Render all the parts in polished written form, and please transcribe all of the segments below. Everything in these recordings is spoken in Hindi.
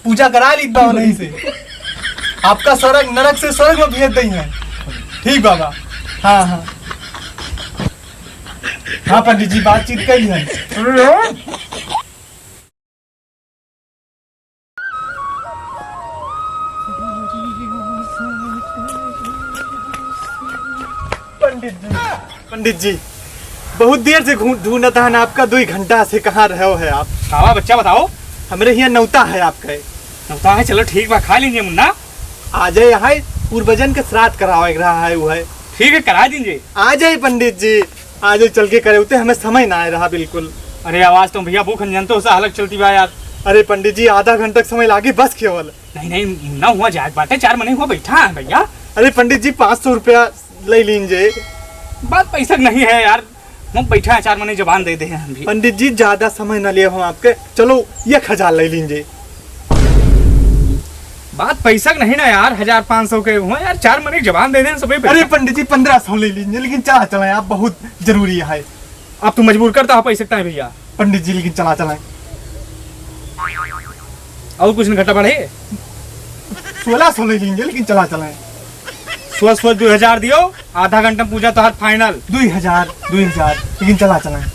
पूजा करा ली बाबा नहीं से। आपका स्वर्ग नरक से स्वर्ग में भेज दी है। ठीक बाबा। हाँ हाँ हाँ पंडित जी बातचीत कर ली है। पंडित जी बहुत देर से ढूंढता है ना आपका। 2 घंटा से कहाँ रहे हो है आप? हाँ बच्चा बताओ। हमारे यहाँ नौता है आपका। नौता है, चलो ठीक बा, खा लीजिए मुन्ना। आ जाए यहाँ पूर्वजन के श्राद्ध करावे रहा है वो है। ठीक है करा दीजिए। आ जाए पंडित जी, आ जाए चल के करे। उतने हमें समय ना आ रहा बिल्कुल। अरे आवाज तुम भैया भूख जानते हो, हालत चलती बा यार। अरे पंडित जी आधा घंटा समय लागे बस केवल। नहीं नहीं मुन्ना हुआ जाए बात है, 4 महीने हुआ बैठा है भैया। अरे पंडित जी 500 रुपया ले लीजिए। बात पैसा नहीं है यार, हम बैठा है 4 महीने जबान दे दे हम भी। पंडित जी ज्यादा समय न लिए हम आपके, चलो 1000 ले लीजिए। बात पैसा नहीं ना यार, 1500 के हुआ यार, 4 महीने जबान दे दें सभी। अरे पंडित जी 1500 ले लीजिए, लेकिन चला चलाएं आप, बहुत जरूरी है। आप तो मजबूर करता हो पैसे है भैया। पंडित जी लेकिन चला चलाएं। और कुछ नहीं घटा बढ़े। 1600 ले लीजिए, लेकिन चला चलाएं। 2000 दियो, आधा घंटा पूजा तो हर फाइनल। 2000 लेकिन चला चलाएं।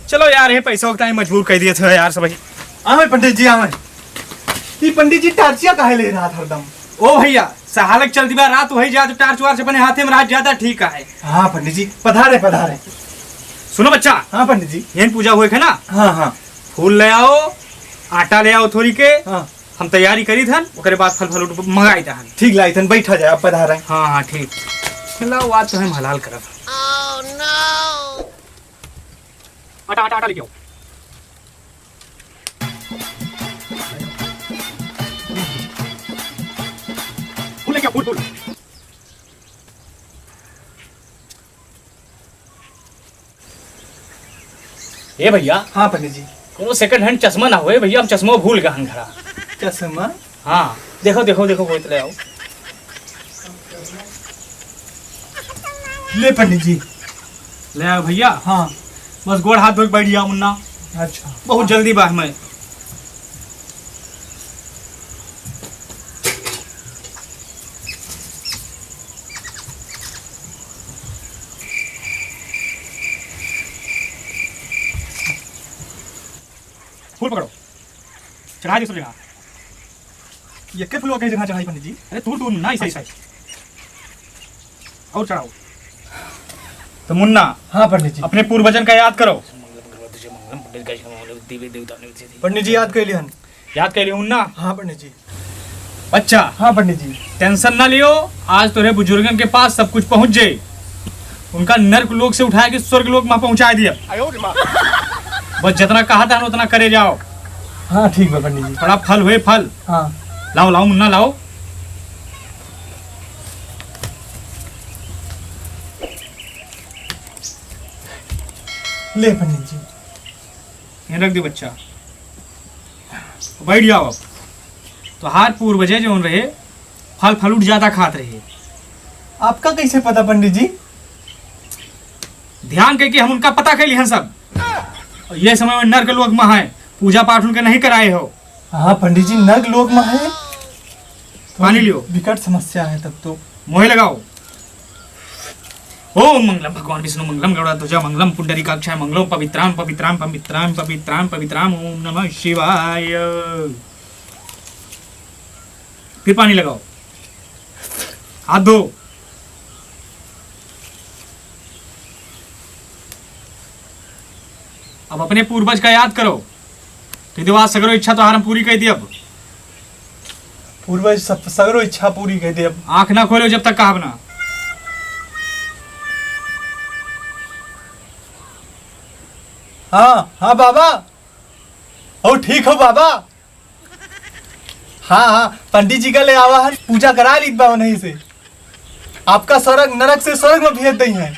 चलो यार ये पैसा वक्त मजबूर कर दिए थे यार सभी। आवे पंडित जी आवे। ये पंडित जी टार्चिया काहे ले रहा था हरदम? ओ भैया सहालक चलती बा, रात वही जा तो टार्च वार्च अपने हाथे में रात ज्यादा ठीक है। हाँ पंडित जी पधारे पधारे। सुनो बच्चा। हाँ पंडित जी। यही पूजा हुए थे ना। हाँ हाँ। फूल ले आओ, आटा ले आओ थोड़ी के। हाँ हम तैयारी करी थन, ओकरे बाद फल फल मंगाई था। ठीक लाई थन, बैठा जाए आप पधारे। हाँ हाँ ठीक। चलो बात तो हम हलाल करब। आटा आटा आटा लेके आओ। फूल लेके आओ, फूल फूल। ए भैया। हाँ पंडित जी। कोनो सेकंड हैंड चश्मा ना हुए भैया, हम चश्मा भूल गए हन घरा। चश्मा? हाँ देखो देखो देखो कोई ले आओ। ले पंडित जी। ले आओ भैया। हाँ बस गोड़ हाथ धो के बैठ गया मुन्ना। अच्छा बहुत जल्दी बा हमें। फूल पकड़ो, चढ़ा दे सब जगह। ये के फूलों के जगह चढ़ाई पंडित जी? अरे तू तू ना सही सही और चढ़ाओ। तो मुन्ना। हाँ पंडित जी। अपने पूर्वजन का याद करो। पंडित जी याद कर लिया। याद कर लियो मुन्ना। हाँ पंडित जी। बच्चा। हाँ पंडित जी। टेंशन ना लियो, आज तुम्हारे बुजुर्गन के पास सब कुछ पहुंच जाए। उनका नर्क लोक से उठाया कि स्वर्ग लोक में पहुंचा दिया। बस जितना कहा था उतना करे जाओ। हाँ ठीक है पंडित जी। थोड़ा फल हुए फल। हाँ लाओ लाओ मुन्ना लाओ। ले पंडित जी। ये रख दो बच्चा, बैठ जाओ। अब तो हार पूर्वजे जो रहे फल फलूट ज्यादा खात रहे। आपका कैसे पता पंडित जी? ध्यान करके हम उनका पता कर लिया सब। ये समय में नर्क लोक में है, पूजा पाठ उनके नहीं कराए हो। हाँ पंडित जी नर्क लोक में है। पानी लियो। विकट समस्या है तब तो। मोहे लगाओ। ओम मंगलम भगवान विष्णु मंगलम गरुड़ध्वज मंगलम पुंडरीकाक्षाय मंगलम पवित्राम पवित्राम पवित्राम पवित्राम पवित्राम। ओम नमः शिवाय। फिर पानी लगाओ, हाथ धो। अब अपने पूर्वज का याद करो। तो सगरो इच्छा तो हम पूरी कर दी। अब पूर्वज सगरो इच्छा पूरी कर दे। अब आंख ना खोलो जब तक कहा ना। हाँ हाँ बाबा। ओ ठीक हो बाबा। हाँ हाँ पंडित जी का ले आवा है, पूजा करा ली बाबा नहीं से। आपका स्वर्ग नरक से स्वर्ग में भेज दी है।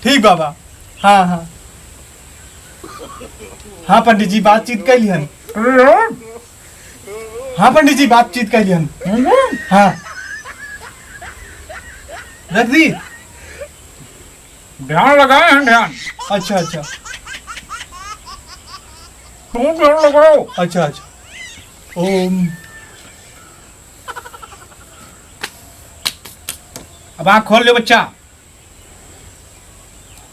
ठीक बाबा। हाँ हाँ हाँ पंडित जी बातचीत कर लिहन। हाँ पंडित जी बातचीत कर लिहन। हाँ रख दी। ध्यान लगाए हैं ध्यान। अच्छा अच्छा तुम ध्यान लगाओ। अच्छा अच्छा ओम। अब आँख खोल लो बच्चा।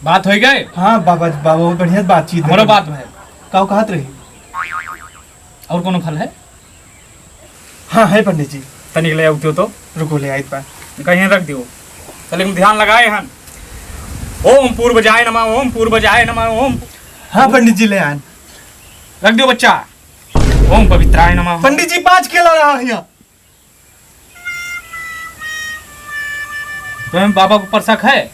बात हो गए? हाँ बाबा बाबा बढ़िया बातचीत हमारो बात है। का कहत रही। और कोनो फल है? हाँ है पंडित जी। तनिक ले आउतियो तो रुको ले आइत बा। कहीं रख दियो। चल लेकिन ध्यान लगाए हन। ओम पूर्वजाय नमः, ओम पूर्वजाय नमः, ओम। हाँ पंडित जी ले आन। रख दियो बच्चा। ओम पवित्राय नमः। पंडित जी 5 केला रहा है यहाँ। तो बाबा को परसक है?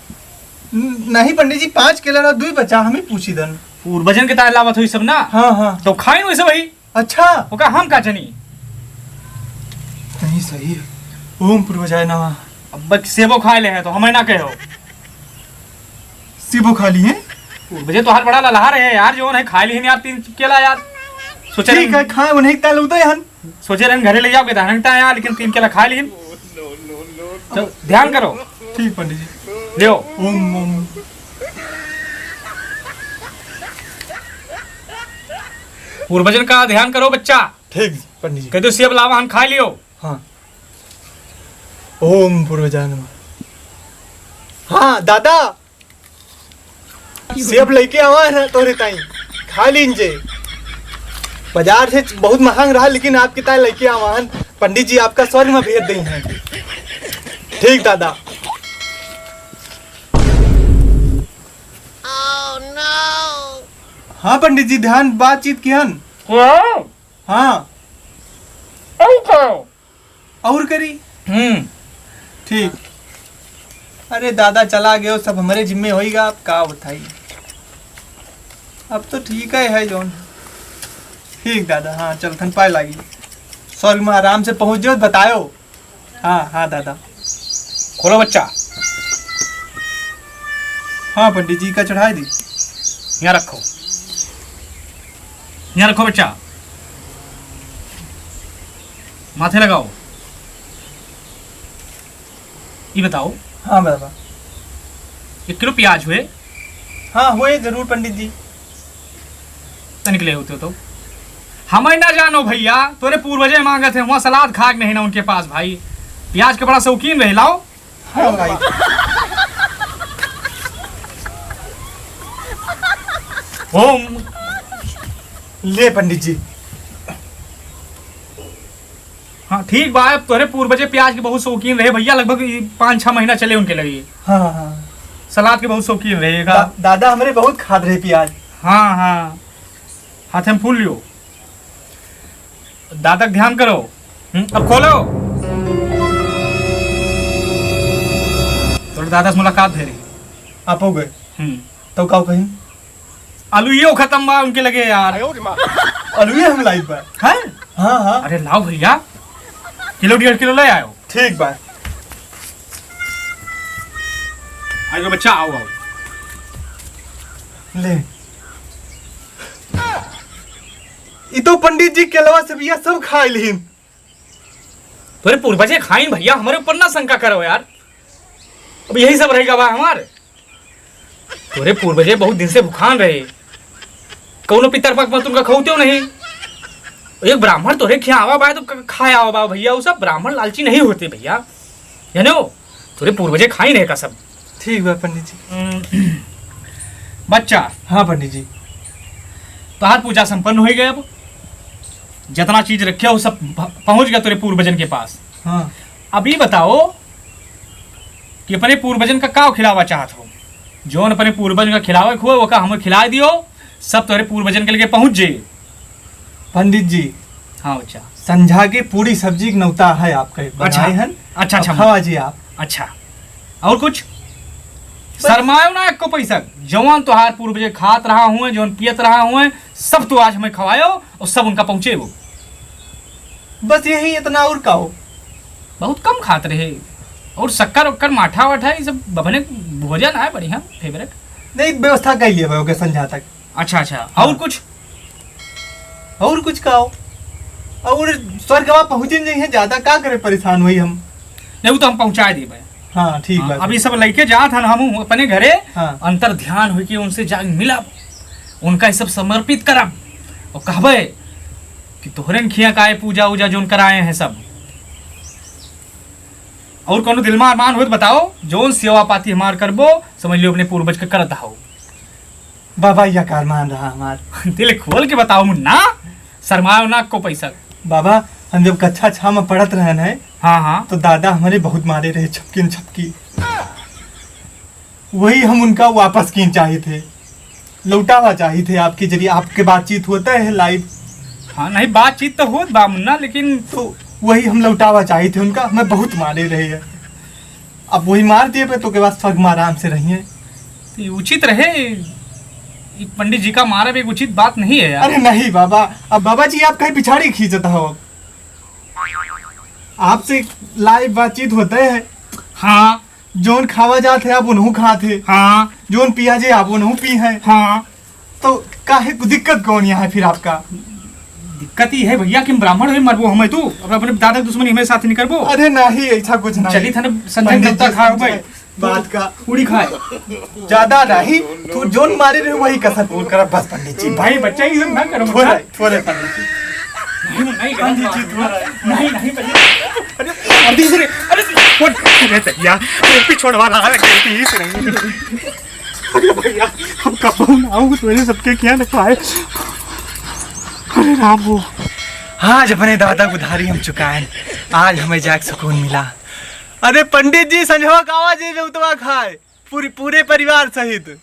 नहीं पंडित जी 5 केला रहा 2 बचा हमें पूछी दन। पूर्वजन के तार लावत हुई सब ना। हाँ हाँ तो खाई वैसे वही। अच्छा ओका हम का जनी नहीं सही है। ओम पूर्वजाय नमः। अब सेबो खाए ले है तो हमें ना कहो। सेबो खा लिए। पूर्वजे तो हाथ बड़ा ललहा रहे यार, जो है खा ली यार 3 केला यार। सोचे ठीक है खाए उन्हें ताल उदय हन। सोचे रहे घरे ले जाओ के धानता यार, लेकिन 3 केला खा लिए। तो ध्यान करो। ठीक पंडित जी। लियो। ओम ओम। पूर्वजन का ध्यान करो बच्चा। ठीक पंडित जी। कह दो सेब लावा हम खा लियो। हाँ ओम पूर्वजाय नमः। हाँ दादा सेब लेके आवा है तोरे ताई खा लीजिए। बाजार से बहुत महंग रहा लेकिन आपके ताई लेके आवा हन। पंडित जी आपका स्वर्ग में भेज दी हैं। ठीक दादा। हाँ पंडित जी ध्यान बातचीत की हन। हाँ और करी। ठीक। अरे दादा चला गयो सब हमारे जिम्मे होएगा। आप का बताइए। अब तो ठीक है जोन। ठीक दादा। हाँ चल थन पाए लागी स्वर्ग में आराम से पहुंच जाओ बतायो। हाँ हाँ दादा। खोलो बच्चा। हाँ पंडित जी का चढ़ाई दी। यहाँ रखो, यहाँ रखो बच्चा। माथे लगाओ। ये बताओ। हाँ बाबा। 1 किलो प्याज हुए? हाँ हुए जरूर पंडित जी। निकले होते हो तो हमें ना जानो भैया, तोरे पूर्वजे मांगे थे वहाँ सलाद खाक नहीं ना उनके पास भाई। प्याज के बड़ा शौकीन रहे। लाओ। हाँ भाई। ओम। ले पंडित जी। हाँ ठीक बात। तोरे पूर्वजे प्याज के बहुत शौकीन रहे भैया, लगभग 5-6 महीना चले उनके लगे। हाँ हाँ सलाद के बहुत शौकीन रहेगा। दादा हमारे बहुत खाद रहे प्याज। हाँ हाँ हाथ में फूल लियो। दादा ध्यान करो। अब खोलो। तो दादा से मुलाकात है रही। आप हो गए तो का कहीं आलू ये खत्म बा उनके लगे यार। अलुए हम लाइट बा। है? हाँ हाँ अरे लाओ भैया, 1.5 किलो ले आयो। ठीक बा। आइयो बच्चा आओ आओ। ले ये तो पंडित जी केलवा से बिया सब खा लीन। तोरे पूर्वजे खाइन भैया, हमारे ऊपर ना शंका करो यार। अब यही सब रहेगा बा हमारे। तोरे पूर्वजे बहुत दिन से भूखान रहे। कौनो पितर पक मत उनका खौते नहीं। एक ब्राह्मण तोरे खियावा बा तो खाया बा भैया। वो सब ब्राह्मण लालची नहीं होते भैया, जानो। तोरे पूर्वजे खाई रहे का सब। ठीक बा पंडित जी। बच्चा। हाँ पंडित जी। तो हाथ पूजा संपन्न हो गए। अब जितना चीज रखे हो सब पहुंच गया तेरे पूर्वजन के पास। हाँ अब ये बताओ कि अपने पूर्वजन का का खिलावा चाहत हो। जो अपने पूर्वजन का खिलावे खुए वो का हमें खिला दियो। सब तुम्हारे पूर्वजन के लिए पहुंच जे। पंडित जी। हाँ बच्चा। संझा के पूरी सब्जी नौता है आपका। अच्छा अच्छा अच्छा खावा जी आप। अच्छा और कुछ शर्मायो ना एक को पैसा। जवान तुहार पूर्वजे खात रहा हुए, जवान पियत रहा हुए, सब तो आज हमें खवायो और सब उनका पहुंचे। वो बस यही इतना और का हो। बहुत कम खात रहे। और शक्कर उक्कर माठा वाठा ये सब बने भोजन है बढ़िया फेवरेट। नहीं व्यवस्था कर लिया भाई संझा तक। अच्छा अच्छा हाँ। और कुछ का हो। और स्वर्ग वहाँ पहुंचे नहीं है ज्यादा का करे परेशान हुई हम। नहीं तो हम पहुंचा दी भाई। हाँ ठीक है। अभी सब लेके जा था हम अपने घरे। हाँ। अंतर ध्यान हुई कि उनसे जाग मिला, उनका ये सब समर्पित करब और कहबे कि तोहरे न खिया काए पूजा उजा जोन कराए हैं सब। और कोनो दिल में अरमान हो तो बताओ, जोन सेवा पाती हमार करबो समझ लियो अपने पूर्वज के करत हो। बाबा यह कार मान रहा हमार। दिल खोल के बताओ मुन्ना, शर्माओ ना को पैसा। बाबा हम जब कक्षा 6 में पढ़त रहन है, हाँ हाँ, तो दादा हमारे बहुत मारे रहे छपकी न छपकी। वही हम उनका वापस कीन चाहिए थे, लौटावा चाहिए थे आपके जरिए। आपके बातचीत होता है लाइव। हाँ नहीं बातचीत तो होत बा मुन्ना, लेकिन तो वही हम लौटावा चाहिए थे उनका। हमें बहुत मारे रहे है, अब वही मार दिए पे तो के बाद फग आराम से रहिए। ये उचित रहे, एक पंडित जी का मारा भी एक उचित बात नहीं है यार। अरे नहीं बाबा, अब बाबा जी आप कहीं पिछाड़ी खींचता हो। आपसे लाइव बातचीत होता है। हाँ जोन खावा जाते आप उन्हों खाते, हाँ जोन पिया जे आप उन्हों पी है। हाँ, तो काहे दिक्कत कौन यहाँ है फिर आपका? दिक्कत ही है भैया कि हम ब्राह्मण है, मरबो हमें तू अब अपने दादा के दुश्मनी हमें साथ नहीं करबो। अरे नहीं ऐसा कुछ नहीं। चली थाने संजय देवता खाओ भाई, बात का पूरी खाए ज्यादा नहीं, तू जोन मारे रहे वही कसर पूर कर बस पंडित जी। भाई बच्चा ये सब ना करो। थोड़े पंडित जी, नहीं पंडित जी थोड़ा नहीं नहीं अरे और दूसरे अरे भैया टोपी छोड़वा रहा है गलती से नहीं। अरे भैया हम कब आऊँ तो सबके क्या रखवाए। अरे राम वो आज अपने दादा को धारी हम चुकाए, आज हमें जाग सुकून मिला। अरे पंडित जी संजवा कावा जी उतवा खाए पूरे परिवार सहित।